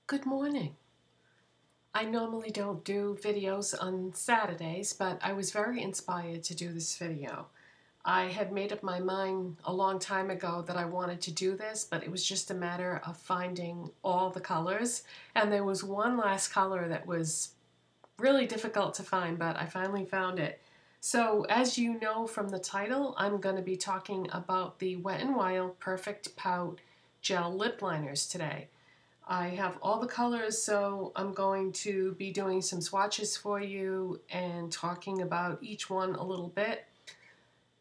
Good morning. I normally don't do videos on Saturdays, but I was very inspired to do this video. I had made up my mind a long time ago that I wanted to do this, but it was just a matter of finding all the colors. And there was one last color that was really difficult to find, but I finally found it. So as you know from the title, I'm going to be talking about the Wet n Wild Perfectpout Gel Lip Liners today. I have all the colors, so I'm going to be doing some swatches for you and talking about each one a little bit.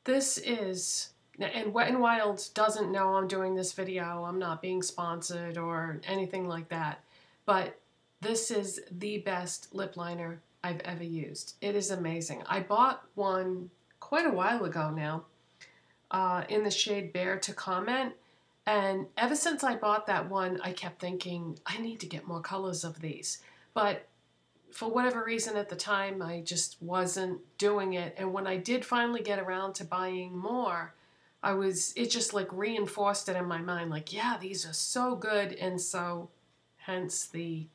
This is, and Wet n Wild doesn't know I'm doing this video. I'm not being sponsored or anything like that, but this is the best lip liner I've ever used. It is amazing. I bought one quite a while ago now in the shade Bare to Comment. And ever since I bought that one, I kept thinking, I need to get more colors of these. But for whatever reason at the time, I just wasn't doing it. And when I did finally get around to buying more, it just like reinforced it in my mind. Like, yeah, these are so good. And so, hence the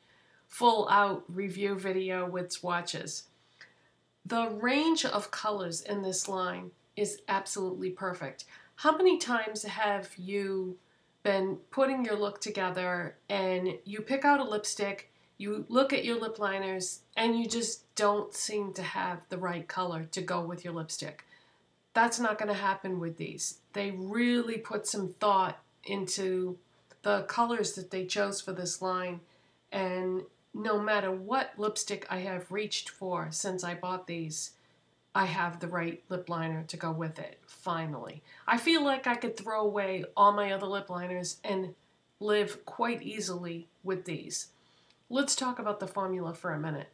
full out review video with swatches. The range of colors in this line is absolutely perfect. How many times have you been putting your look together and you pick out a lipstick, you look at your lip liners, and you just don't seem to have the right color to go with your lipstick? That's not going to happen with these. They really put some thought into the colors that they chose for this line, and no matter what lipstick I have reached for since I bought these, I have the right lip liner to go with it, finally. I feel like I could throw away all my other lip liners and live quite easily with these. Let's talk about the formula for a minute.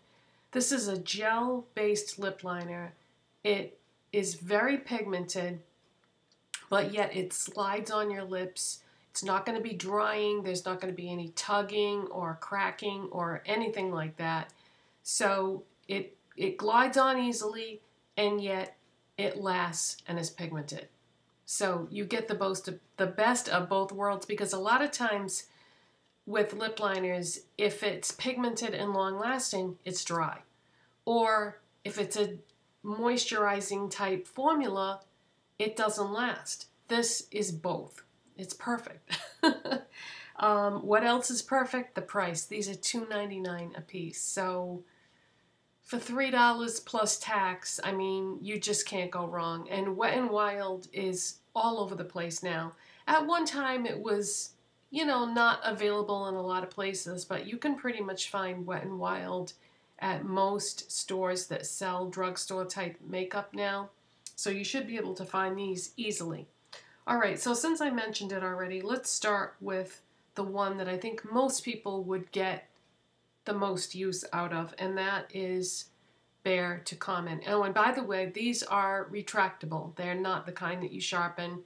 This is a gel-based lip liner. It is very pigmented, but yet it slides on your lips. It's not going to be drying. There's not going to be any tugging or cracking or anything like that. So it glides on easily, and yet it lasts and is pigmented. So you get the best of both worlds, because a lot of times with lip liners, if it's pigmented and long lasting, it's dry. Or if it's a moisturizing type formula, it doesn't last. This is both. It's perfect. What else is perfect? The price. These are $2.99 a piece. So for $3 plus tax, I mean, you just can't go wrong. And Wet n Wild is all over the place now. At one time, it was, not available in a lot of places, but you can pretty much find Wet n Wild at most stores that sell drugstore type makeup now. So you should be able to find these easily. All right, so since I mentioned it already, let's start with the one that I think most people would get the most use out of, and that is Bare to Comment. Oh, and by the way, these are retractable. They're not the kind that you sharpen.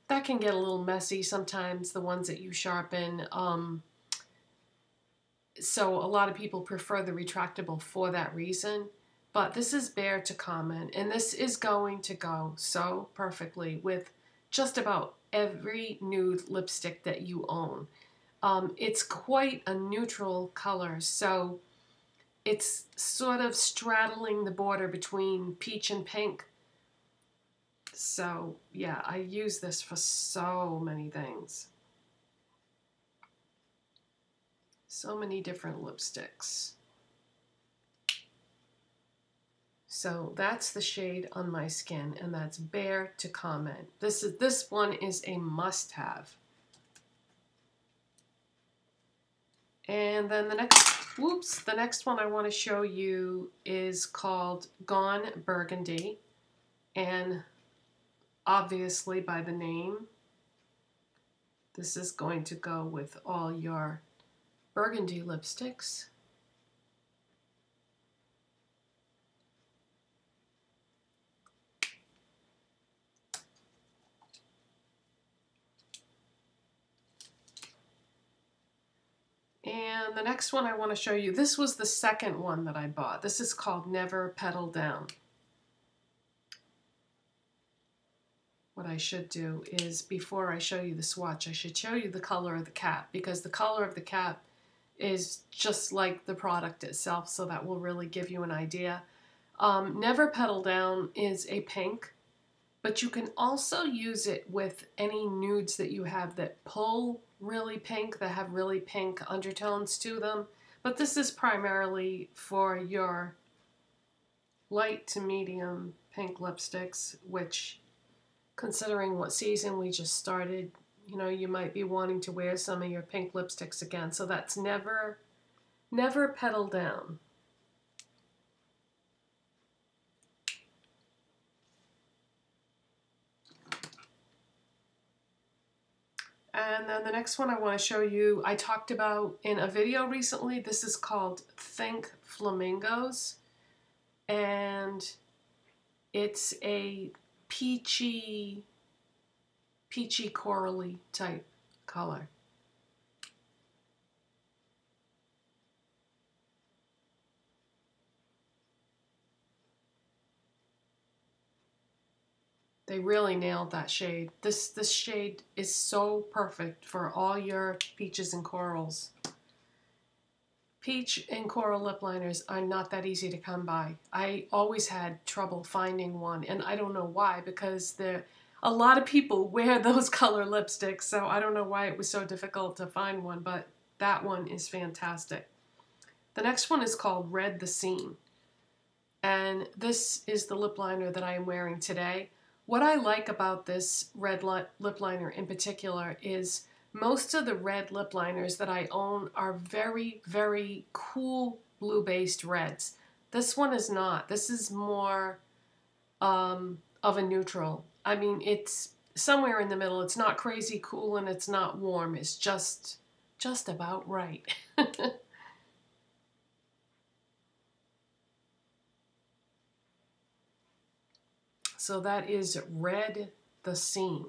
That can get a little messy sometimes, the ones that you sharpen. So a lot of people prefer the retractable for that reason. But this is Bare to Comment, and this is going to go so perfectly with just about every nude lipstick that you own. It's quite a neutral color, so it's sort of straddling the border between peach and pink. So yeah, I use this for so many things. So many different lipsticks. So that's the shade on my skin, and that's Bare to Comment. This one is a must-have. And then the next one I want to show you is called Gone Burgundy. And obviously by the name, this is going to go with all your burgundy lipsticks. And the next one I want to show you, this was the second one that I bought. This is called Never Petal Down. What I should do is, before I show you the swatch, I should show you the color of the cap, because the color of the cap is just like the product itself, so that will really give you an idea. Never Petal Down is a pink, but you can also use it with any nudes that you have that pull really pink, that have really pink undertones to them. But this is primarily for your light to medium pink lipsticks, which, considering what season we just started, you know, you might be wanting to wear some of your pink lipsticks again. So that's Never Petal Down. And then the next one I want to show you, I talked about in a video recently. This is called Think Flamingos. And it's a peachy corally type color. They really nailed that shade. This shade is so perfect for all your peaches and corals. Peach and coral lip liners are not that easy to come by. I always had trouble finding one, and I don't know why, because a lot of people wear those color lipsticks, so I don't know why it was so difficult to find one, but that one is fantastic. The next one is called Red the Scene, and this is the lip liner that I am wearing today. What I like about this red lip liner in particular is most of the red lip liners that I own are very, very cool blue-based reds. This one is not. This is more of a neutral. I mean, it's somewhere in the middle. It's not crazy cool and it's not warm. It's just about right. So that is Red the Scene.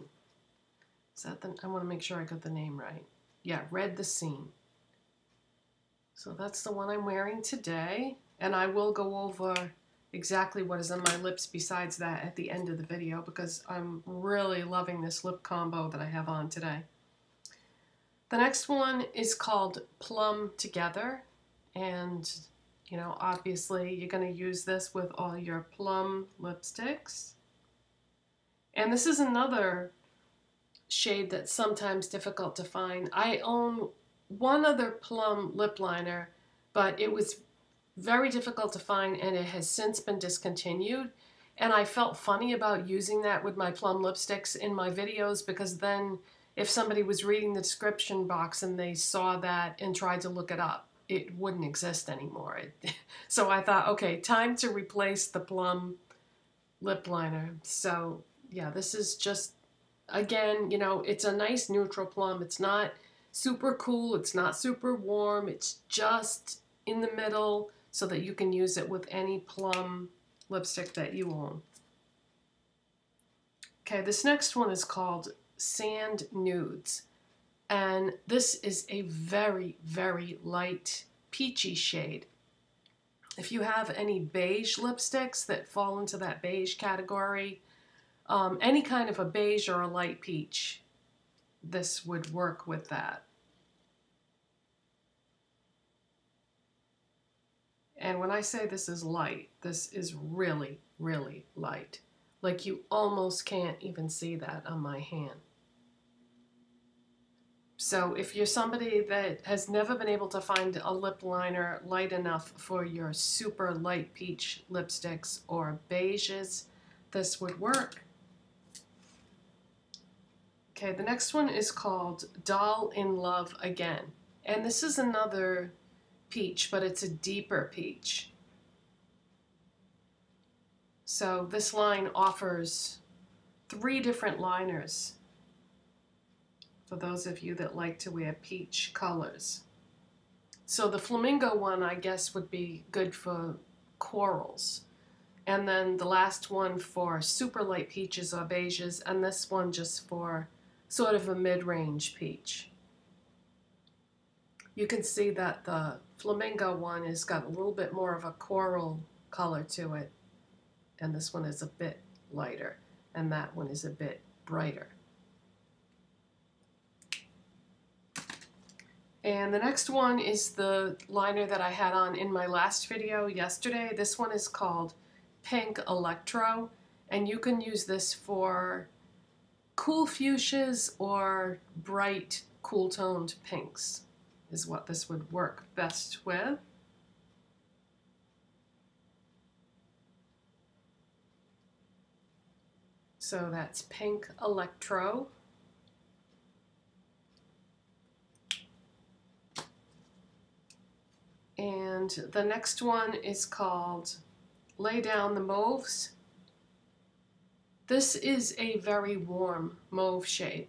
Is that I want to make sure I got the name right. Yeah, Red the Scene. So that's the one I'm wearing today. And I will go over exactly what is on my lips besides that at the end of the video, because I'm really loving this lip combo that I have on today. The next one is called Plum Together. And, you know, obviously you're going to use this with all your plum lipsticks. And this is another shade that's sometimes difficult to find. I own one other plum lip liner, but it was very difficult to find and it has since been discontinued. And I felt funny about using that with my plum lipsticks in my videos, because then if somebody was reading the description box and they saw that and tried to look it up, it wouldn't exist anymore. So I thought, okay, time to replace the plum lip liner. So yeah, this is just, again, you know, it's a nice neutral plum. It's not super cool. It's not super warm. It's just in the middle so that you can use it with any plum lipstick that you own. Okay, this next one is called Sand Nudes. And this is a very, very light peachy shade. If you have any beige lipsticks that fall into that beige category, any kind of a beige or a light peach, this would work with that. And when I say this is light, this is really, really light. Like you almost can't even see that on my hand. So if you're somebody that has never been able to find a lip liner light enough for your super light peach lipsticks or beiges, this would work. Okay, the next one is called Doll in Love Again. And this is another peach, but it's a deeper peach. So this line offers 3 different liners for those of you that like to wear peach colors. So the flamingo one, I guess, would be good for corals. And then the last one for super light peaches or beiges, and this one just for sort of a mid-range peach. You can see that the flamingo one has got a little bit more of a coral color to it, and this one is a bit lighter, and that one is a bit brighter. And the next one is the liner that I had on in my last video yesterday. This one is called Pink Electro, and you can use this for cool fuchsias or bright, cool-toned pinks is what this would work best with. So that's Pink Electro. And the next one is called Lay Down the Mauves. This is a very warm mauve shade.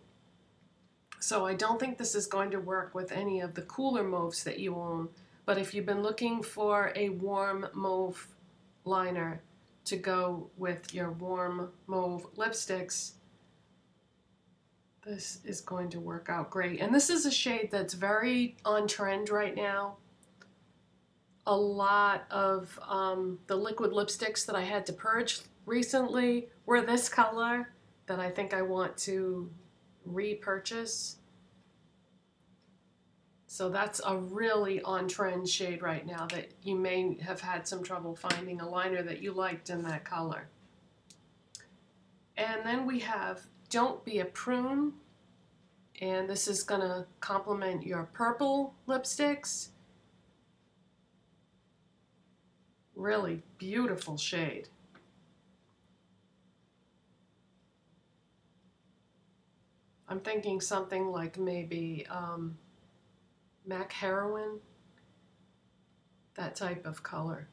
So I don't think this is going to work with any of the cooler mauves that you own. But if you've been looking for a warm mauve liner to go with your warm mauve lipsticks, this is going to work out great. And this is a shade that's very on trend right now. A lot of the liquid lipsticks that I had to purge recently were this color that I think I want to repurchase. So that's a really on-trend shade right now that you may have had some trouble finding a liner that you liked in that color. And then we have Don't Be a Prune, and this is going to complement your purple lipsticks. Really beautiful shade. I'm thinking something like maybe MAC Heroin, that type of color.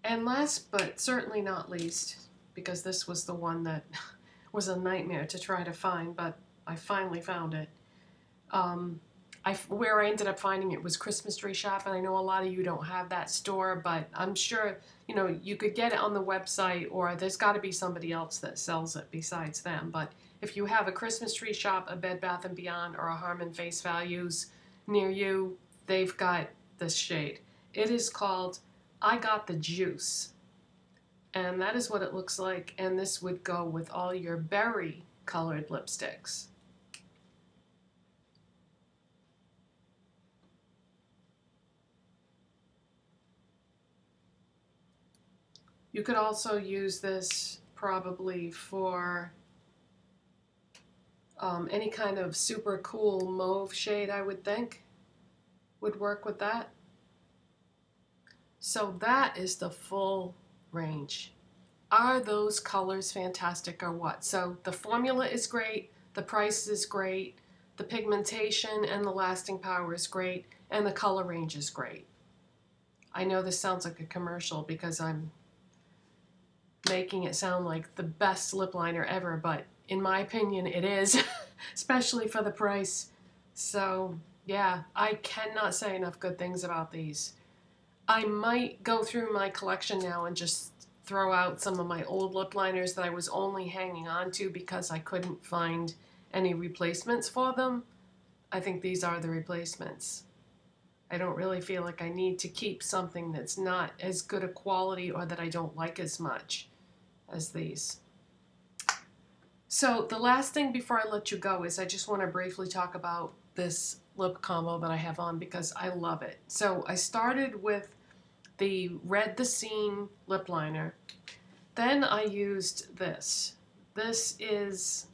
And last but certainly not least, because this was the one that was a nightmare to try to find, but I finally found it. Where I ended up finding it was Christmas Tree Shop, and I know a lot of you don't have that store, but I'm sure, you know, you could get it on the website, or there's got to be somebody else that sells it besides them. But if you have a Christmas Tree Shop, a Bed Bath & Beyond, or a Harmon Face Values near you, they've got this shade. It is called I Got the Juice, and that is what it looks like, and this would go with all your berry colored lipsticks. You could also use this probably for any kind of super cool mauve shade, I would think, would work with that. So that is the full range. Are those colors fantastic or what? So the formula is great, the price is great, the pigmentation and the lasting power is great, and the color range is great. I know this sounds like a commercial because I'm making it sound like the best lip liner ever, but in my opinion it is, especially for the price. So yeah, I cannot say enough good things about these. I might go through my collection now and just throw out some of my old lip liners that I was only hanging on to because I couldn't find any replacements for them. I think these are the replacements. I don't really feel like I need to keep something that's not as good a quality or that I don't like as much as these. So the last thing before I let you go is I just want to briefly talk about this lip combo that I have on because I love it. So I started with the Red the Scene lip liner. Then I used this. This is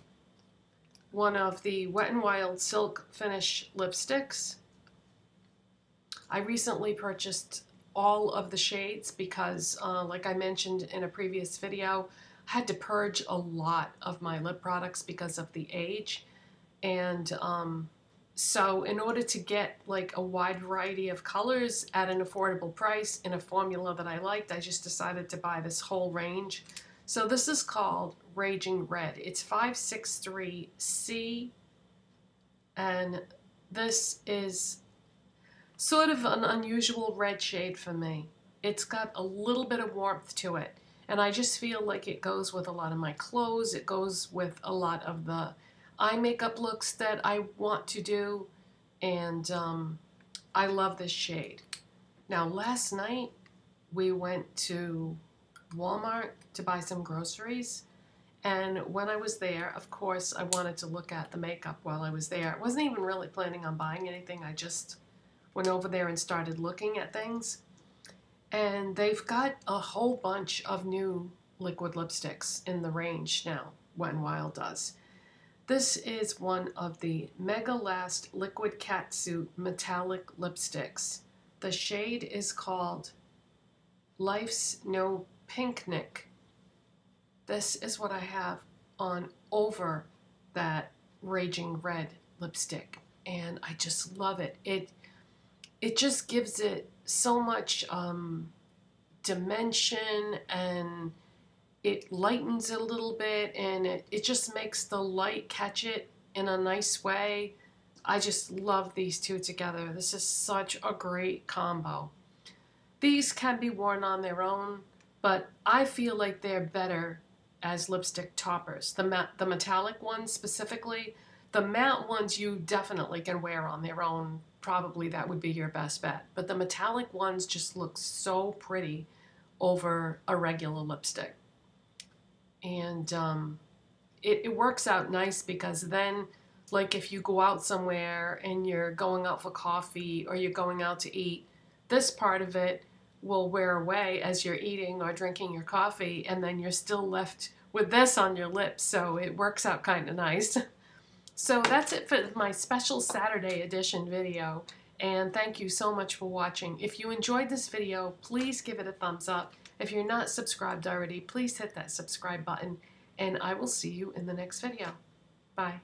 one of the Wet n Wild Silk Finish lipsticks. I recently purchased all of the shades because, like I mentioned in a previous video, I had to purge a lot of my lip products because of the age. And so in order to get like a wide variety of colors at an affordable price in a formula that I liked, I just decided to buy this whole range. So this is called Raging Red. It's 563C, and this is sort of an unusual red shade for me. It's got a little bit of warmth to it, and I just feel like it goes with a lot of my clothes. It goes with a lot of the eye makeup looks that I want to do, and I love this shade. Now last night we went to Walmart to buy some groceries, And when I was there, of course, I wanted to look at the makeup while I was there. I wasn't even really planning on buying anything. I just went over there and started looking at things. And they've got a whole bunch of new liquid lipsticks in the range now, when Wild does. This is one of the Megalast LIquid Catsuit metallic lipsticks. The shade is called Life's No Pink-nic. This is what I have on over that Raging Red lipstick, and I just love it. It just gives it so much dimension, and it lightens it a little bit, and it just makes the light catch it in a nice way. I just love these two together. This is such a great combo. These can be worn on their own, but I feel like they're better as lipstick toppers. The metallic ones specifically, the matte ones you definitely can wear on their own. Probably that would be your best bet. But the metallic ones just look so pretty over a regular lipstick. And it works out nice because then, like if you go out somewhere and you're going out for coffee or you're going out to eat, this part of it will wear away as you're eating or drinking your coffee, and then you're still left with this on your lips, so it works out kind of nice. So that's it for my special Saturday edition video, and thank you so much for watching. If you enjoyed this video, please give it a thumbs up. If you're not subscribed already, please hit that subscribe button, and I will see you in the next video. Bye.